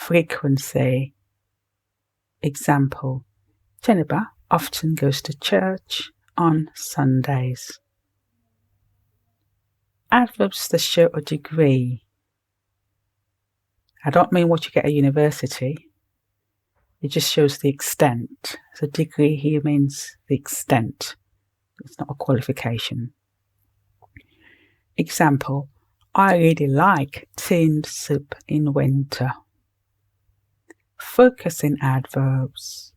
frequency. Example, Jennifer often goes to church on Sundays. Adverbs that show a degree. I don't mean what you get at university. It just shows the extent. So degree here means the extent. It's not a qualification. Example, I really like tinned soup in winter. Focusing adverbs.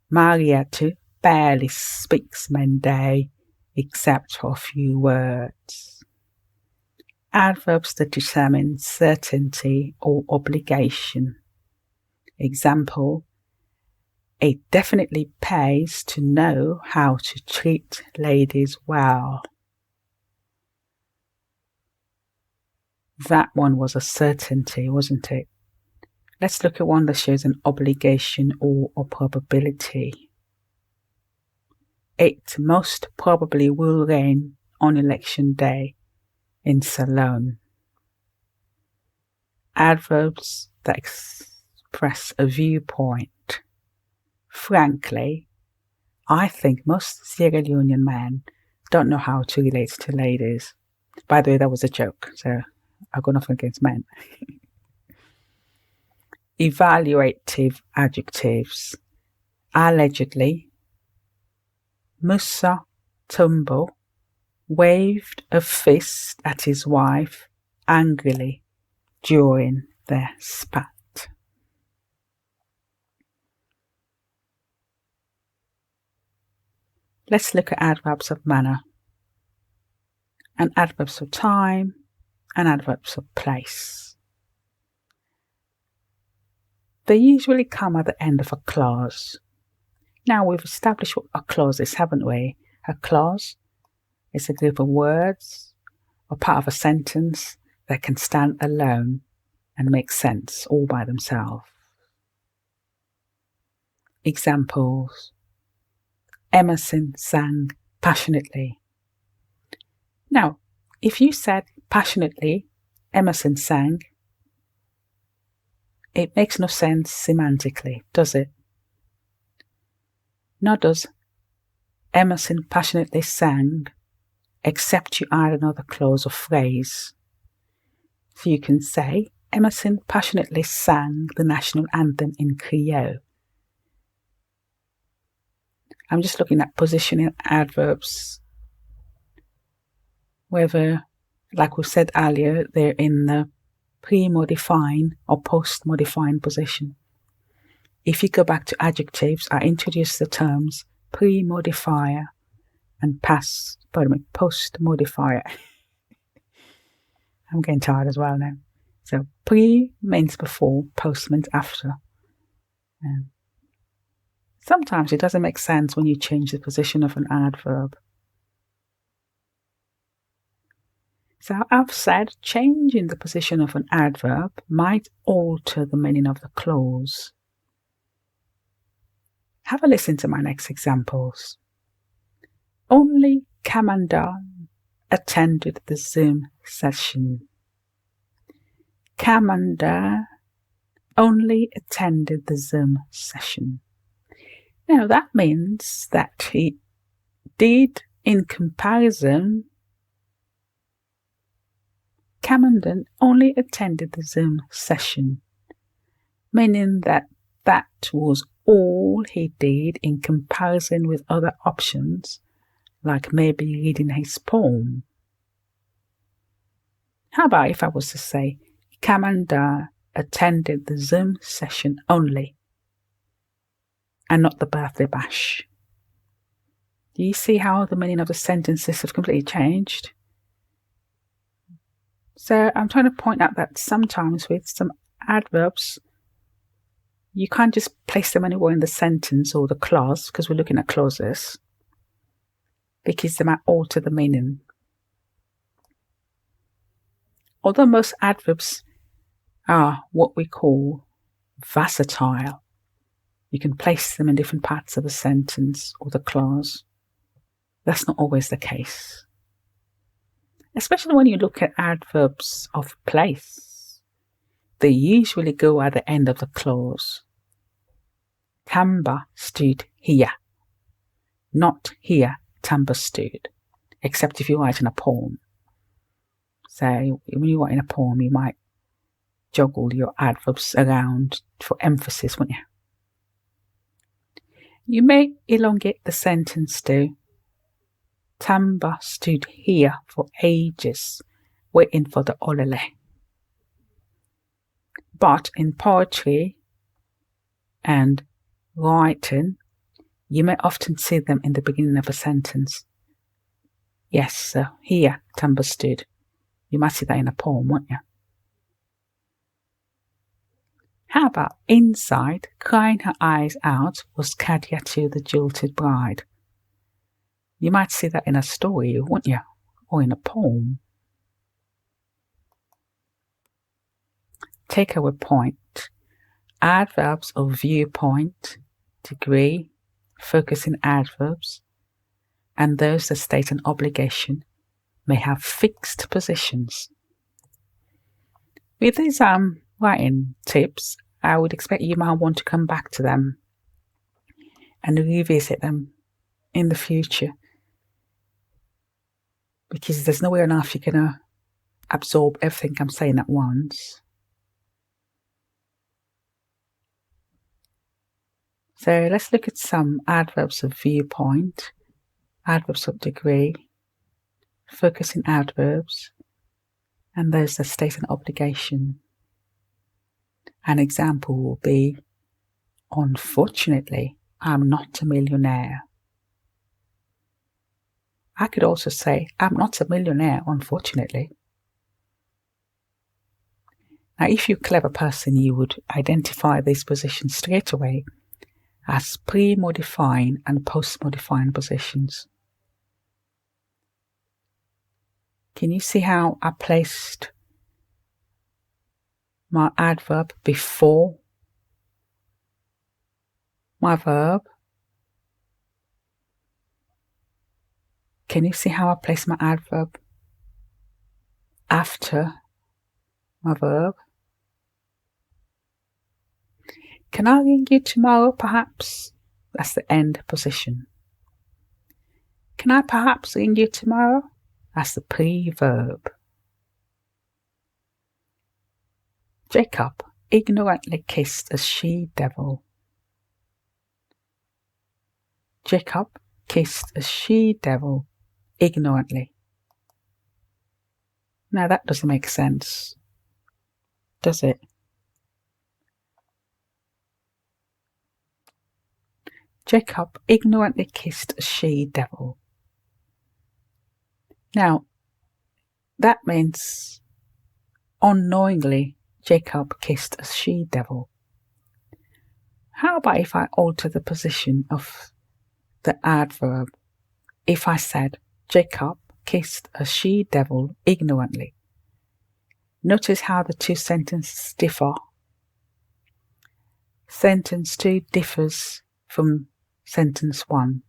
Marietta barely speaks Monday except for a few words. Adverbs that determine certainty or obligation. Example, it definitely pays to know how to treat ladies well. That one was a certainty, wasn't it? Let's look at one that shows an obligation or a probability. It most probably will rain on election day in Ceylon. Adverbs that express a viewpoint. Frankly, I think most Sierra Leonean men don't know how to relate to ladies. By the way, that was a joke, so I've got nothing against men. Evaluative adjectives. Allegedly, Musa Tumbo waved a fist at his wife angrily during their spat. Let's look at adverbs of manner, and adverbs of time, and adverbs of place. They usually come at the end of a clause. Now we've established what a clause is, haven't we? A clause is a group of words or part of a sentence that can stand alone and make sense all by themselves. Examples. Emerson sang passionately. Now, if you said passionately, Emerson sang, it makes no sense semantically, does it? Nor does Emerson passionately sang, except you add another clause or phrase. So you can say, Emerson passionately sang the national anthem in Creole. I'm just looking at positioning adverbs, whether, like we said earlier, they're in the pre-modifying or post-modifying position. If you go back to adjectives, I introduced the terms pre-modifier and post-modifier. I'm getting tired as well now. So pre means before, post means after. Sometimes it doesn't make sense when you change the position of an adverb. So I've said changing the position of an adverb might alter the meaning of the clause. Have a listen to my next examples. Only Kamandan attended the Zoom session. Kamandan only attended the Zoom session. Now that means that he did, in comparison, Kamandan only attended the Zoom session, meaning that that was all he did in comparison with other options, like maybe reading his poem. How about if I was to say, Kamandan attended the Zoom session only, and not the birthday bash? Do you see how the meaning of the sentences have completely changed? So I'm trying to point out that sometimes with some adverbs, you can't just place them anywhere in the sentence or the clause, because we're looking at clauses, because they might alter the meaning. Although most adverbs are what we call versatile, you can place them in different parts of a sentence or the clause. That's not always the case. Especially when you look at adverbs of place. They usually go at the end of the clause. Tamba stood here. Not here, Tamba stood. Except if you're writing a poem. So when you're writing a poem, you might juggle your adverbs around for emphasis, wouldn't you? You may elongate the sentence to Tamba stood here for ages, waiting for the olele. But in poetry and writing, you may often see them in the beginning of a sentence. Yes, so here Tamba stood. You might see that in a poem, won't you? How about inside, crying her eyes out, was Kadiatu the jilted bride? You might see that in a story, wouldn't you? Or in a poem. Takeaway point. Adverbs of viewpoint, degree, focusing adverbs, and those that state an obligation may have fixed positions. With these writing tips, I would expect you might want to come back to them and revisit them in the future, because there's no way on earth you're going to absorb everything I'm saying at once. So let's look at some adverbs of viewpoint, adverbs of degree, focusing adverbs, and those that state an obligation. An example will be, unfortunately, I'm not a millionaire. I could also say, I'm not a millionaire, unfortunately. Now, if you're a clever person, you would identify these positions straight away as pre-modifying and post-modifying positions. Can you see how I placed my adverb before my verb? Can you see how I placed my adverb after my verb? Can I ring you tomorrow, perhaps? That's the end position. Can I perhaps ring you tomorrow? That's the pre-verb. Jacob ignorantly kissed a she-devil. Jacob kissed a she-devil ignorantly. Now that doesn't make sense, does it? Jacob ignorantly kissed a she-devil. Now, that means unknowingly Jacob kissed a she-devil. How about if I alter the position of the adverb? If I said, Jacob kissed a she-devil ignorantly. Notice how the two sentences differ. Sentence 2 differs from sentence 1.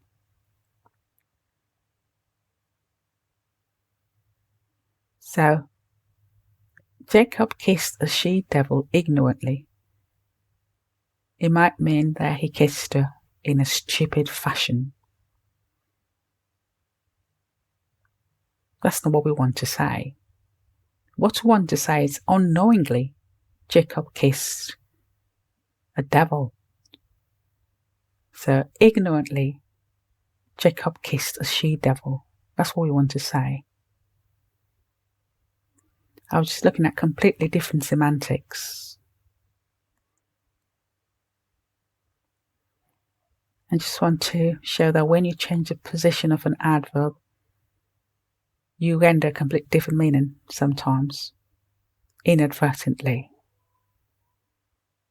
So, Jacob kissed a she-devil ignorantly. It might mean that he kissed her in a stupid fashion. That's not what we want to say. What we want to say is unknowingly Jacob kissed a devil. So ignorantly Jacob kissed a she-devil. That's what we want to say. I was just looking at completely different semantics. I just want to show that when you change the position of an adverb, you render a completely different meaning sometimes, inadvertently.